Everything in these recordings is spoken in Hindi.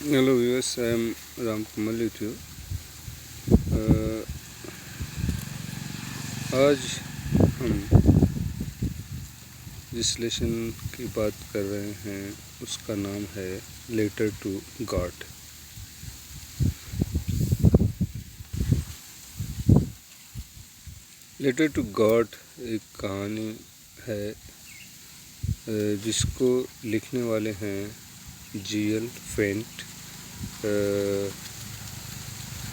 Hello viewers, I am Ram Kamal with you. आज हम जिस लेसन की बात कर रहे हैं उसका नाम है letter to God. Letter to God एक कहानी है जिसको लिखने वाले हैं जीएल फेंट।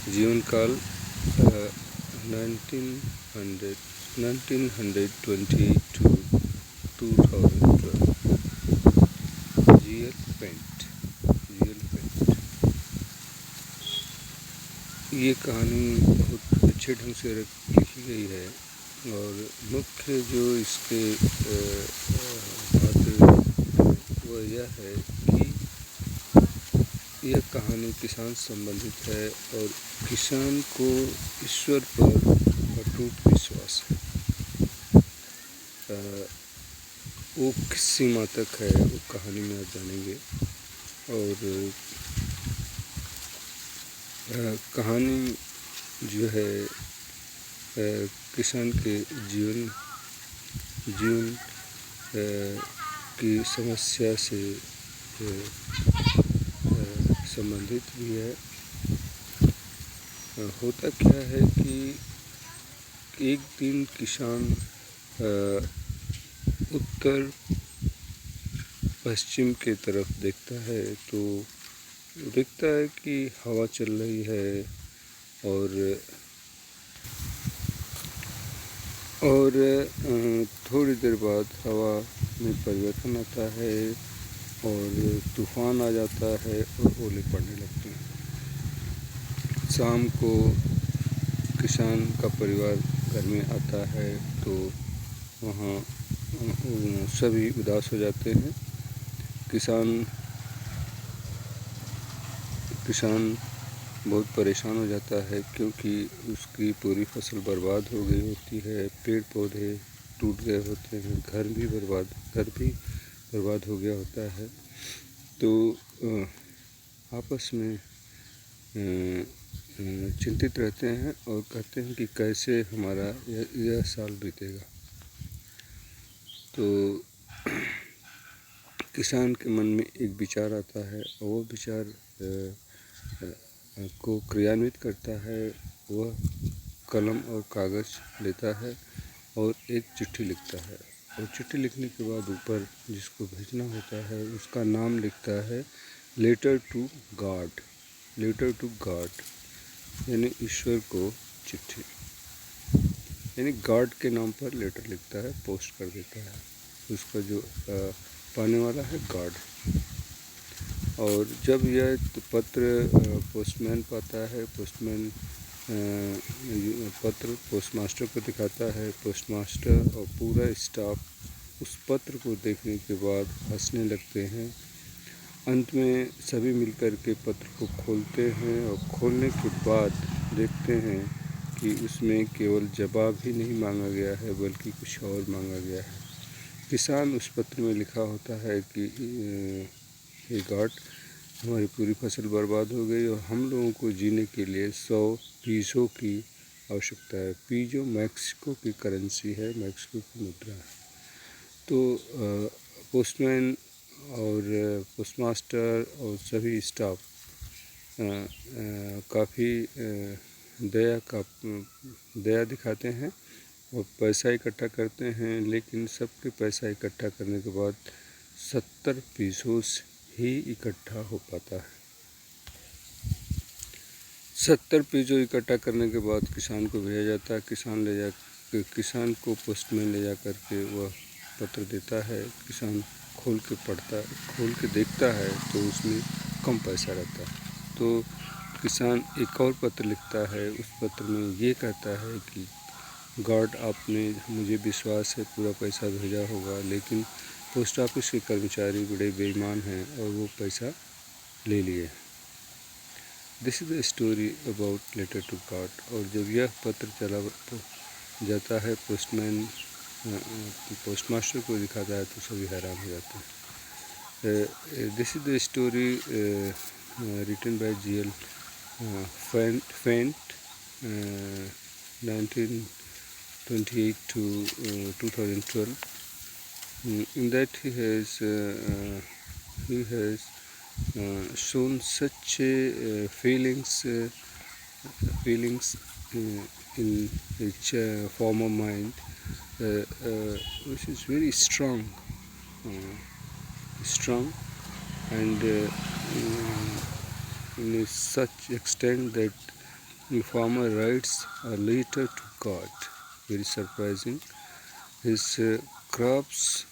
जीवन काल 1920 to 2012। जीएल फेंट। ये कहानी बहुत अच्छे ढंग से लिखी गई है और मुख्य जो इसके बात वह यह है कि यह कहानी किसान संबंधित है और किसान को ईश्वर पर अटूट विश्वास है। वो किस सीमा तक है वो कहानी में आप जानेंगे। और कहानी जो है किसान के जीवन की समस्या से संबंधित भी है। होता क्या है कि एक दिन किसान उत्तर पश्चिम के तरफ देखता है तो देखता है कि हवा चल रही है और थोड़ी देर बाद हवा में परिवर्तन आता है और तूफान आ जाता है और ओले पड़ने लगते हैं। शाम को किसान का परिवार घर में आता है तो वहाँ सभी उदास हो जाते हैं। किसान बहुत परेशान हो जाता है क्योंकि उसकी पूरी फसल बर्बाद हो गई होती है, पेड़ पौधे टूट गए होते हैं, घर भी बर्बाद हो गया होता है। तो आपस में चिंतित रहते हैं और कहते हैं कि कैसे हमारा यह साल बीतेगा। तो किसान के मन में एक विचार आता है और वो विचार को क्रियान्वित करता है। वह कलम और कागज़ लेता है और एक चिट्ठी लिखता है और चिट्ठी लिखने के बाद ऊपर जिसको भेजना होता है उसका नाम लिखता है लेटर टू गॉड यानी ईश्वर को चिट्ठी, यानी गॉड के नाम पर लेटर लिखता है, पोस्ट कर देता है। उसका जो पाने वाला है गॉड। और जब यह पत्र पोस्टमैन पाता है, पोस्टमैन पत्र पोस्टमास्टर को दिखाता है। पोस्टमास्टर और पूरा स्टाफ उस पत्र को देखने के बाद हंसने लगते हैं। अंत में सभी मिलकर के पत्र को खोलते हैं और खोलने के बाद देखते हैं कि उसमें केवल जवाब ही नहीं मांगा गया है बल्कि कुछ और मांगा गया है। किसान उस पत्र में लिखा होता है कि हे गॉड, हमारी पूरी फसल बर्बाद हो गई और हम लोगों को जीने के लिए 100 पीसों की आवश्यकता है। पीजो मैक्सिको की करेंसी है, मैक्सिको की मुद्रा है। तो पोस्टमैन और पोस्टमास्टर और सभी स्टाफ काफ़ी दया दिखाते हैं और पैसा इकट्ठा करते हैं। लेकिन सबके पैसा इकट्ठा करने के बाद 70 पीसों ही इकट्ठा हो पाता है। 70 पीसों इकट्ठा करने के बाद किसान को भेजा जाता है। किसान को पोस्टमैन ले जा कर के वह पत्र देता है। किसान खोल के देखता है तो उसमें कम पैसा रहता है। तो किसान एक और पत्र लिखता है। उस पत्र में ये कहता है कि गॉड, आपने मुझे विश्वास है पूरा पैसा भेजा होगा, लेकिन पोस्ट ऑफिस के कर्मचारी बड़े बेईमान हैं और वो पैसा ले लिए। This is the story about letter to God. और जब यह पत्र चला जाता है पोस्टमास्टर को दिखाता है तो सभी हैरान हो जाते हैं। This is the story written by G.L. Fent, 1928 to 2012. In that he has shown such feelings in his former mind, which is very strong, and in such extent that the farmer writes a letter to God. Very surprising. His crops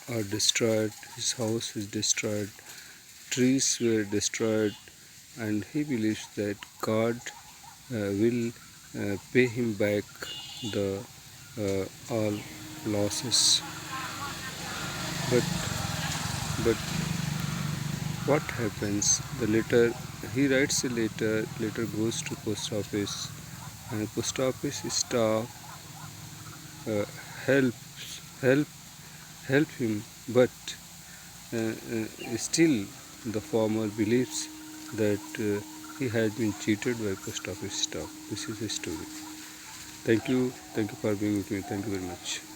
are destroyed. His house is destroyed. Trees were destroyed, and he believes that God will pay him back the all losses. But but what happens? The letter, he writes a letter. Letter goes to post office, and post office staff uh, helps help him, but still the farmer believes that he has been cheated by post office staff. This is the story. Thank you for being with me. Thank you very much.